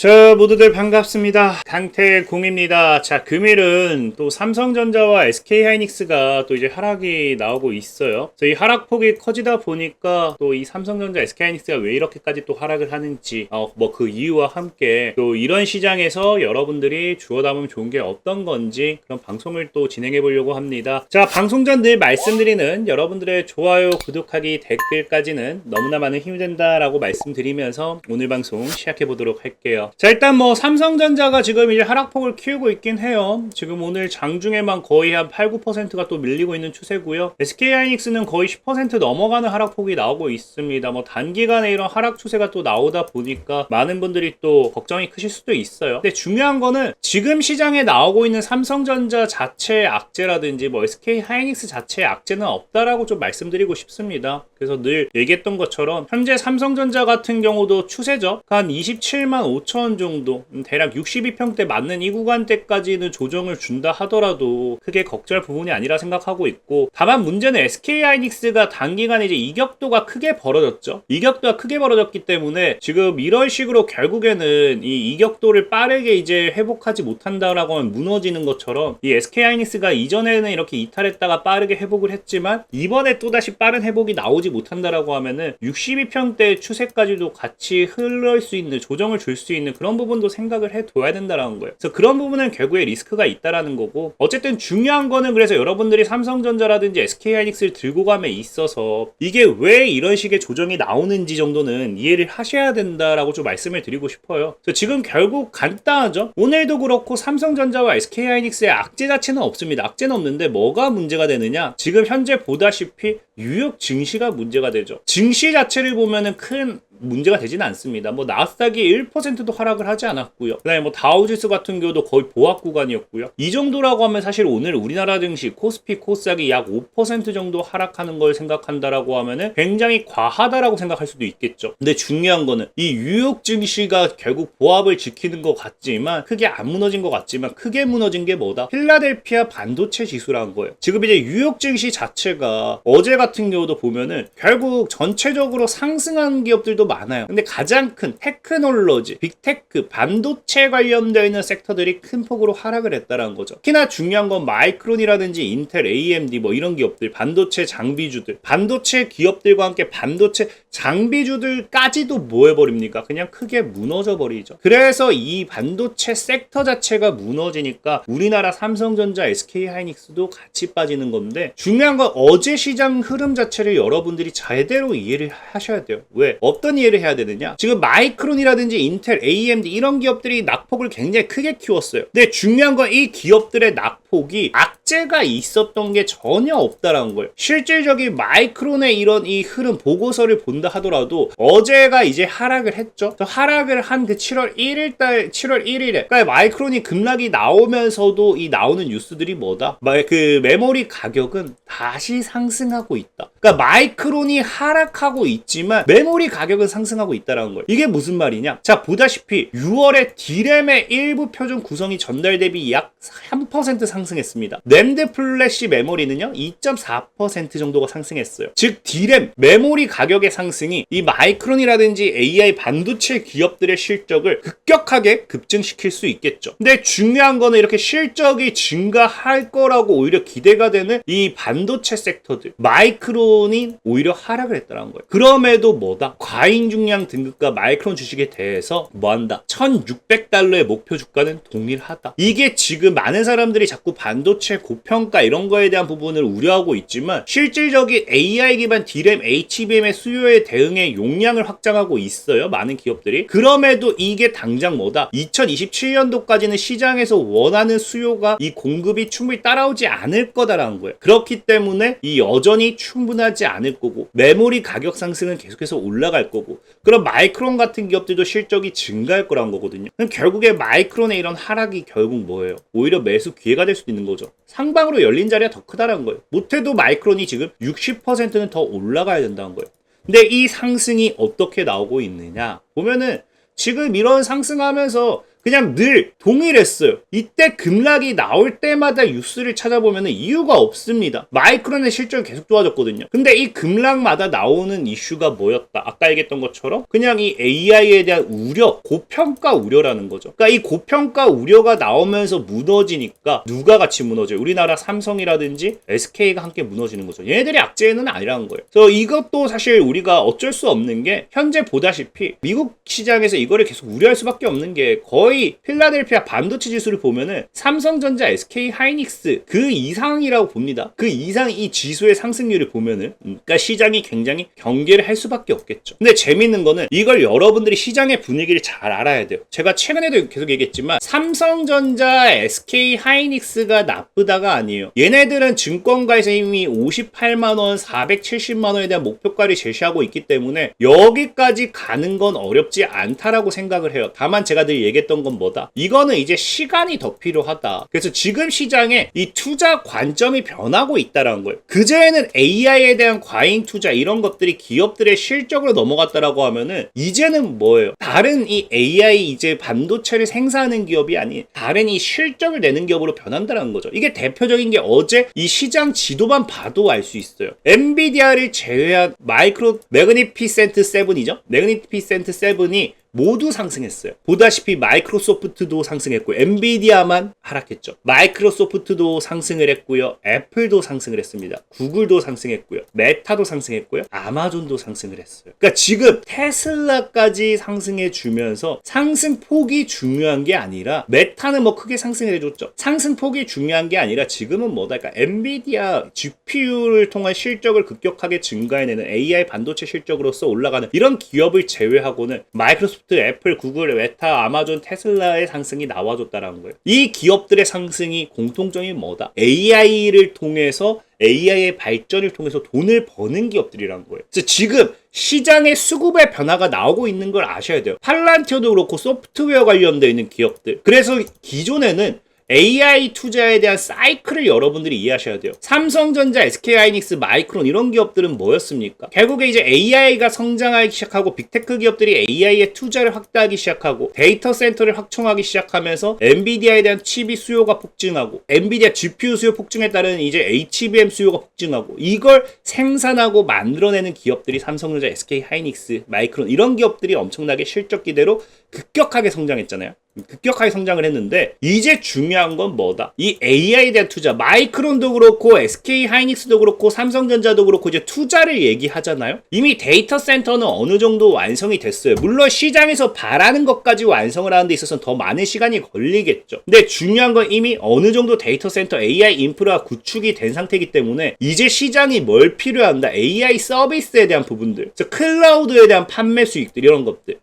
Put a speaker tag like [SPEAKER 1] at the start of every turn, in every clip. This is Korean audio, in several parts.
[SPEAKER 1] 자, 모두들 반갑습니다. 강태공입니다. 자, 금일은 또 삼성전자와 SK하이닉스가 또 이제 하락이 나오고 있어요. 그래서 이 하락폭이 커지다 보니까 또 이 삼성전자, SK하이닉스가 왜 이렇게까지 또 하락을 하는지, 뭐 그 이유와 함께 또 이런 시장에서 여러분들이 주워 담으면 좋은 게 어떤 건지 그런 방송을 또 진행해 보려고 합니다. 자, 방송 전 늘 말씀드리는 여러분들의 좋아요, 구독하기, 댓글까지는 너무나 많은 힘이 된다라고 말씀드리면서 오늘 방송 시작해 보도록 할게요. 자, 일단 뭐 삼성전자가 지금 이제 하락폭을 키우고 있긴 해요. 지금 오늘 장중에만 거의 한 8, 9%가 또 밀리고 있는 추세고요. SK하이닉스는 거의 10% 넘어가는 하락폭이 나오고 있습니다. 뭐 단기간에 이런 하락 추세가 또 나오다 보니까 많은 분들이 또 걱정이 크실 수도 있어요. 근데 중요한 거는 지금 시장에 나오고 있는 삼성전자 자체의 악재라든지 뭐 SK하이닉스 자체의 악재는 없다라고 좀 말씀드리고 싶습니다. 그래서 늘 얘기했던 것처럼 현재 삼성전자 같은 경우도 추세적 한 27만 5천 원 정도, 대략 62평대 맞는 이 구간대까지는 조정을 준다 하더라도 크게 걱정할 부분이 아니라 생각하고 있고, 다만 문제는 SK하이닉스가 단기간에 이제 이격도가 크게 벌어졌죠. 이격도가 크게 벌어졌기 때문에 지금 이런 식으로 결국에는 이 이격도를 빠르게 이제 회복하지 못한다라고 하면 무너지는 것처럼 이 SK하이닉스가 이전에는 이렇게 이탈했다가 빠르게 회복을 했지만 이번에 또다시 빠른 회복이 나오지 못한다라고 하면은 62평대 추세까지도 같이 흐를 수 있는, 조정을 줄 수 있는 그런 부분도 생각을 해둬야 된다라는 거예요. 그래서 그런 부분은 결국에 리스크가 있다라는 거고, 어쨌든 중요한 거는 그래서 여러분들이 삼성전자라든지 SK하이닉스를 들고 감에 있어서 이게 왜 이런 식의 조정이 나오는지 정도는 이해를 하셔야 된다라고 좀 말씀을 드리고 싶어요. 그래서 지금 결국 간단하죠. 오늘도 그렇고 삼성전자와 SK하이닉스의 악재 자체는 없습니다. 악재는 없는데 뭐가 문제가 되느냐? 지금 현재 보다시피 뉴욕 증시가 문제가 되죠. 증시 자체를 보면은 큰 문제가 되지는 않습니다. 뭐 나스닥이 1%도 하락을 하지 않았고요. 그다음에 뭐 다우지수 같은 경우도 거의 보합 구간이었고요. 이 정도라고 하면 사실 오늘 우리나라 증시 코스피, 코스닥이 약 5% 정도 하락하는 걸 생각한다라고 하면은 굉장히 과하다라고 생각할 수도 있겠죠. 근데 중요한 거는 이 뉴욕 증시가 결국 보합을 지키는 것 같지만, 크게 안 무너진 것 같지만 크게 무너진 게 뭐다? 필라델피아 반도체 지수라는 거예요. 지금 이제 뉴욕 증시 자체가 어제 같은 경우도 보면은 결국 전체적으로 상승한 기업들도 많아요. 근데 가장 큰 테크놀로지, 빅테크, 반도체 관련되어 있는 섹터들이 큰 폭으로 하락을 했다는 거죠. 특히나 중요한 건 마이크론이라든지 인텔, AMD 뭐 이런 기업들, 반도체 장비주들, 반도체 기업들과 함께 반도체 장비주들까지도 뭐 해버립니까? 그냥 크게 무너져 버리죠. 그래서 이 반도체 섹터 자체가 무너지니까 우리나라 삼성전자, SK하이닉스도 같이 빠지는 건데, 중요한 건 어제 시장 흐름 자체를 여러분들이 제대로 이해를 하셔야 돼요. 왜? 어떤 이해를 해야 되느냐? 지금 마이크론이라든지 인텔, AMD 이런 기업들이 낙폭을 굉장히 크게 키웠어요. 근데 중요한 건 이 기업들의 낙폭이 악재가 있었던 게 전혀 없다라는 거예요. 실질적인 마이크론의 이런 이 흐름 보고서를 본다 하더라도 어제가 이제 하락을 했죠. 하락을 한 그 7월 1일에 그러니까 마이크론이 급락이 나오면서도 이 나오는 뉴스들이 뭐다? 그 메모리 가격은 다시 상승하고 있다. 그러니까 마이크론이 하락하고 있지만 메모리 가격은 상승하고 있다라는 거예요. 이게 무슨 말이냐? 자, 보다시피 6월에 D램의 일부 표준 구성이 전달 대비 약 3% 상승했습니다. 램드 플래시 메모리는요 2.4% 정도가 상승했어요. 즉 D램 메모리 가격의 상승이 이 마이크론이라든지 AI 반도체 기업들의 실적을 급격하게 급증시킬 수 있겠죠. 근데 중요한 거는 이렇게 실적이 증가할 거라고 오히려 기대가 되는 이 반도체 섹터들, 마이크론이 오히려 하락을 했다는 거예요. 그럼에도 뭐다? 과잉 중량 등급과 마이크론 주식에 대해서 뭐한다? 1,600달러의 목표 주가는 동일하다. 이게 지금 많은 사람들이 자꾸 반도체 고평가 이런 거에 대한 부분을 우려하고 있지만, 실질적인 AI 기반 D램, HBM의 수요에 대응해 용량을 확장하고 있어요. 많은 기업들이. 그럼에도 이게 당장 뭐다? 2027년도까지는 시장에서 원하는 수요가 이 공급이 충분히 따라오지 않을 거다라는 거예요. 그렇기 때문에 이 여전히 충분하지 않을 거고, 메모리 가격 상승은 계속해서 올라갈 거고, 그럼 마이크론 같은 기업들도 실적이 증가할 거란 거거든요. 그럼 결국에 마이크론의 이런 하락이 결국 뭐예요? 오히려 매수 기회가 될 수도 있는 거죠. 상방으로 열린 자리가 더 크다는 거예요. 못해도 마이크론이 지금 60%는 더 올라가야 된다는 거예요. 근데 이 상승이 어떻게 나오고 있느냐 보면은 지금 이런 상승하면서 그냥 늘 동일했어요. 이때 급락이 나올 때마다 뉴스를 찾아보면 이유가 없습니다. 마이크론의 실적이 계속 좋아졌거든요. 근데 이 급락마다 나오는 이슈가 뭐였다? 아까 얘기했던 것처럼 그냥 이 AI에 대한 우려, 고평가 우려라는 거죠. 그러니까 이 고평가 우려가 나오면서 무너지니까 누가 같이 무너져요? 우리나라 삼성이라든지 SK가 함께 무너지는 거죠. 얘네들이 악재는 아니라는 거예요. 그래서 이것도 사실 우리가 어쩔 수 없는 게 현재 보다시피 미국 시장에서 이거를 계속 우려할 수밖에 없는 게 거의 필라델피아 반도체 지수를 보면은 삼성전자, SK 하이닉스 그 이상이라고 봅니다. 그 이상 이 지수의 상승률을 보면은 그러니까 시장이 굉장히 경계를 할 수밖에 없겠죠. 근데 재밌는 거는 이걸 여러분들이 시장의 분위기를 잘 알아야 돼요. 제가 최근에도 계속 얘기했지만 삼성전자, SK 하이닉스가 나쁘다가 아니에요. 얘네들은 증권가에서 이미 58만 원, 470만 원에 대한 목표가를 제시하고 있기 때문에 여기까지 가는 건 어렵지 않다라고 생각을 해요. 다만 제가 늘 얘기했던 건 뭐다? 이거는 이제 시간이 더 필요하다. 그래서 지금 시장에 이 투자 관점이 변하고 있다라는 거예요. 그전에는 AI에 대한 과잉 투자 이런 것들이 기업들의 실적으로 넘어갔다라고 하면은 이제는 뭐예요? 다른 이 AI 이제 반도체를 생산하는 기업이 아닌 다른 이 실적을 내는 기업으로 변한다는 거죠. 이게 대표적인 게 어제 이 시장 지도만 봐도 알 수 있어요. 엔비디아를 제외한 매그니피센트 7이죠. 매그니피센트 7이 모두 상승했어요. 보다시피 마이크로소프트도 상승했고 엔비디아만 하락했죠. 마이크로소프트도 상승을 했고요. 애플도 상승을 했습니다. 구글도 상승했고요. 메타도 상승했고요. 아마존도 상승을 했어요. 그러니까 지금 테슬라까지 상승해 주면서 상승폭이 중요한 게 아니라 메타는 뭐 크게 상승을 해줬죠. 상승폭이 중요한 게 아니라 지금은 뭐다? 그러니까 엔비디아 GPU를 통한 실적을 급격하게 증가해내는 AI 반도체 실적으로서 올라가는 이런 기업을 제외하고는 마이크로소프트, 애플, 구글, 메타, 아마존, 테슬라의 상승이 나와줬다라는 거예요. 이 기업들의 상승이 공통점이 뭐다? AI를 통해서 AI의 발전을 통해서 돈을 버는 기업들이라는 거예요. 그래서 지금 시장의 수급의 변화가 나오고 있는 걸 아셔야 돼요. 팔란티어도 그렇고 소프트웨어 관련되어 있는 기업들. 그래서 기존에는 AI 투자에 대한 사이클을 여러분들이 이해하셔야 돼요. 삼성전자, SK하이닉스, 마이크론 이런 기업들은 뭐였습니까? 결국에 이제 AI가 성장하기 시작하고 빅테크 기업들이 AI에 투자를 확대하기 시작하고 데이터 센터를 확충하기 시작하면서 엔비디아에 대한 칩이 수요가 폭증하고 엔비디아 GPU 수요 폭증에 따른 이제 HBM 수요가 폭증하고 이걸 생산하고 만들어내는 기업들이 삼성전자, SK하이닉스, 마이크론 이런 기업들이 엄청나게 실적 기대로 급격하게 성장했잖아요. 급격하게 성장을 했는데 이제 중요한 건 뭐다? 이 AI에 대한 투자, 마이크론도 그렇고 SK 하이닉스도 그렇고 삼성전자도 그렇고 이제 투자를 얘기하잖아요. 이미 데이터 센터는 어느 정도 완성이 됐어요. 물론 시장에서 바라는 것까지 완성을 하는 데 있어서는 더 많은 시간이 걸리겠죠. 근데 중요한 건 이미 어느 정도 데이터 센터 AI 인프라 구축이 된 상태이기 때문에 이제 시장이 뭘 필요한다? AI 서비스에 대한 부분들, 그래서 클라우드에 대한 판매 수익들 이런 것들.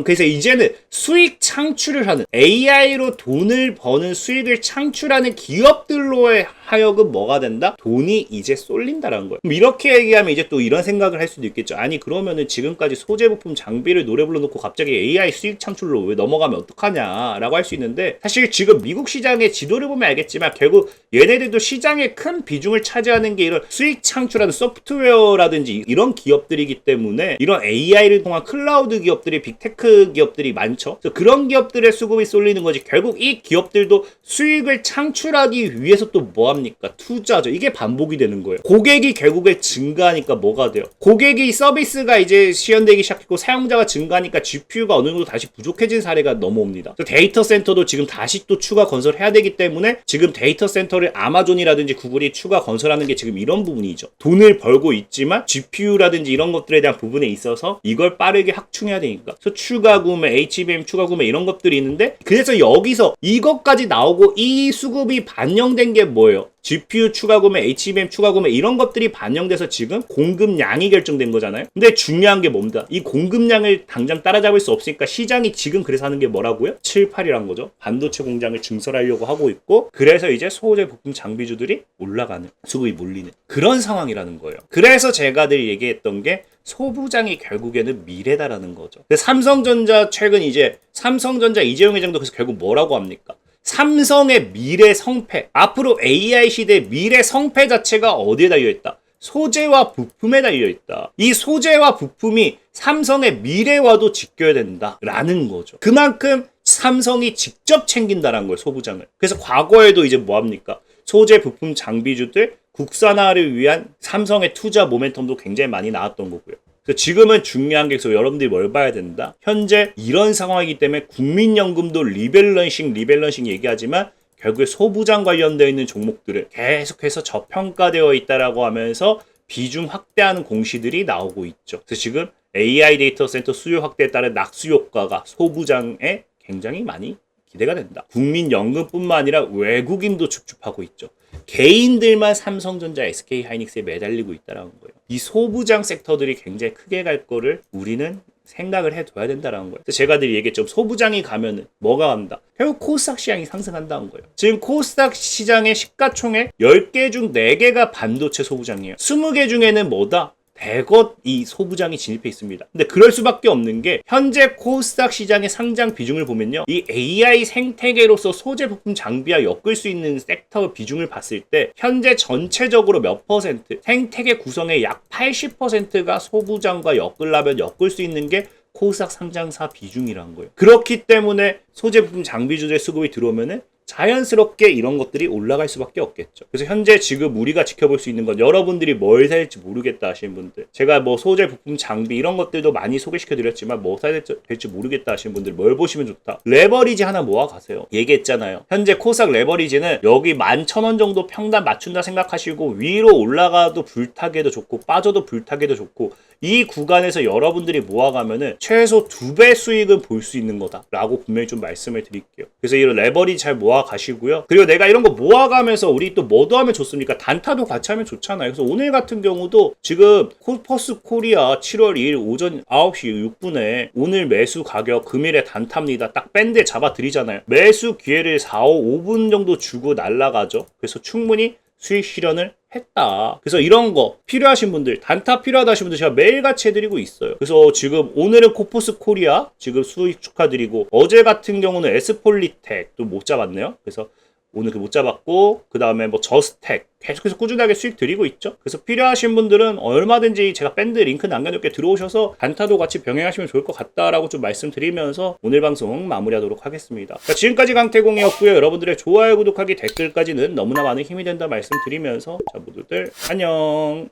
[SPEAKER 1] 그래서 이제는 수익 창출을 하는 AI로 돈을 버는 수익을 창출하는 기업들로 하여금 뭐가 된다? 돈이 이제 쏠린다라는 거예요. 이렇게 얘기하면 이제 또 이런 생각을 할 수도 있겠죠. 아니 그러면은 지금까지 소재 부품 장비를 노래 불러놓고 갑자기 AI 수익 창출로 왜 넘어가면 어떡하냐 라고 할 수 있는데 사실 지금 미국 시장의 지도를 보면 알겠지만 결국 얘네들도 시장의 큰 비중을 차지하는 게 이런 수익 창출하는 소프트웨어라든지 이런 기업들이기 때문에 이런 AI를 통한 클라우드 기업들이 빅테크 기업들이 많죠. 그래서 그런 기업들의 수급이 쏠리는 거지. 결국 이 기업들도 수익을 창출하기 위해서 또 뭐합니까? 투자죠. 이게 반복이 되는 거예요. 고객이 결국에 증가하니까 뭐가 돼요? 고객이 서비스가 이제 시연되기 시작했고 사용자가 증가하니까 GPU가 어느 정도 다시 부족해진 사례가 넘어옵니다. 데이터 센터도 지금 다시 또 추가 건설해야 되기 때문에 지금 데이터 센터를 아마존이라든지 구글이 추가 건설하는 게 지금 이런 부분이죠. 돈을 벌고 있지만 GPU라든지 이런 것들에 대한 부분에 있어서 이걸 빠르게 확충해야 되니까. 그래서 추가 구매, HBM 추가 구매 이런 것들이 있는데 그래서 여기서 이것까지 나오고 이 수급이 반영된 게 뭐예요? GPU 추가 구매, HBM 추가 구매 이런 것들이 반영돼서 지금 공급량이 결정된 거잖아요. 근데 중요한 게 뭡니다. 이 공급량을 당장 따라잡을 수 없으니까 시장이 지금 그래서 하는 게 뭐라고요? 7, 8이란 거죠. 반도체 공장을 증설하려고 하고 있고 그래서 이제 소재 부품 장비주들이 올라가는, 수급이 몰리는 그런 상황이라는 거예요. 그래서 제가 늘 얘기했던 게 소부장이 결국에는 미래다라는 거죠. 삼성전자 최근 이제 삼성전자 이재용 회장도 그래서 결국 뭐라고 합니까? 삼성의 미래 성패, 앞으로 AI 시대의 미래 성패 자체가 어디에 달려있다? 소재와 부품에 달려있다. 이 소재와 부품이 삼성의 미래와도 직결된다라는 거죠. 그만큼 삼성이 직접 챙긴다는 거예요, 소부장을. 그래서 과거에도 이제 뭐합니까? 소재 부품 장비주들 국산화를 위한 삼성의 투자 모멘텀도 굉장히 많이 나왔던 거고요. 그래서 지금은 중요한 게, 그래서 여러분들이 뭘 봐야 된다? 현재 이런 상황이기 때문에 국민연금도 리밸런싱 얘기하지만 결국에 소부장 관련되어 있는 종목들을 계속해서 저평가되어 있다라고 하면서 비중 확대하는 공시들이 나오고 있죠. 그래서 지금 AI 데이터 센터 수요 확대에 따른 낙수 효과가 소부장에 굉장히 많이 기대가 된다. 국민연금뿐만 아니라 외국인도 줍줍하고 있죠. 개인들만 삼성전자, SK하이닉스에 매달리고 있다는 거예요. 이 소부장 섹터들이 굉장히 크게 갈 거를 우리는 생각을 해둬야 된다는 거예요. 제가 늘 얘기했죠. 소부장이 가면은 뭐가 간다? 결국 코스닥 시장이 상승한다는 거예요. 지금 코스닥 시장의 시가총액 10개 중 4개가 반도체 소부장이에요. 20개 중에는 뭐다? 대거 이 소부장이 진입해 있습니다. 근데 그럴 수밖에 없는 게 현재 코스닥 시장의 상장 비중을 보면요. 이 AI 생태계로서 소재 부품 장비와 엮을 수 있는 섹터 비중을 봤을 때 현재 전체적으로 몇 퍼센트, 생태계 구성의 약 80%가 소부장과 엮으려면 엮을 수 있는 게 코스닥 상장사 비중이라는 거예요. 그렇기 때문에 소재 부품 장비주들의 수급이 들어오면은 자연스럽게 이런 것들이 올라갈 수밖에 없겠죠. 그래서 현재 지금 우리가 지켜볼 수 있는 건, 여러분들이 뭘 살지 모르겠다 하시는 분들, 제가 뭐 소재 부품 장비 이런 것들도 많이 소개시켜 드렸지만 뭐 사야 될지 모르겠다 하시는 분들 뭘 보시면 좋다? 레버리지 하나 모아 가세요. 얘기했잖아요. 현재 코스닥 레버리지는 여기 11,000원 정도 평단 맞춘다 생각하시고 위로 올라가도 불타게도 좋고 빠져도 불타게도 좋고 이 구간에서 여러분들이 모아가면은 최소 2배 수익은 볼 수 있는 거다라고 분명히 좀 말씀을 드릴게요. 그래서 이런 레버리지 잘 모아 가시고요. 그리고 내가 이런 거 모아가면서 우리 또 뭐도 하면 좋습니까? 단타도 같이 하면 좋잖아요. 그래서 오늘 같은 경우도 지금 코퍼스 코리아 7월 2일 오전 9시 6분에 오늘 매수 가격 금일에 단타입니다. 딱 밴드에 잡아 드리잖아요. 매수 기회를 4, 5분 정도 주고 날라가죠. 그래서 충분히 수익 실현을 했다. 그래서 이런 거 필요하신 분들, 단타 필요하다 하신 분들 제가 매일같이 해드리고 있어요. 그래서 지금 오늘은 코포스 코리아 지금 수익 축하드리고, 어제 같은 경우는 에스폴리텍 또 못 잡았네요. 그래서 오늘 못 잡았고, 그 다음에 뭐 저스텍 계속해서 꾸준하게 수익 드리고 있죠. 그래서 필요하신 분들은 얼마든지 제가 밴드 링크 남겨놓게 들어오셔서 단타도 같이 병행하시면 좋을 것 같다라고 좀 말씀드리면서 오늘 방송 마무리하도록 하겠습니다. 자, 지금까지 강태공이었고요. 여러분들의 좋아요, 구독하기, 댓글까지는 너무나 많은 힘이 된다 말씀드리면서, 자, 모두들 안녕.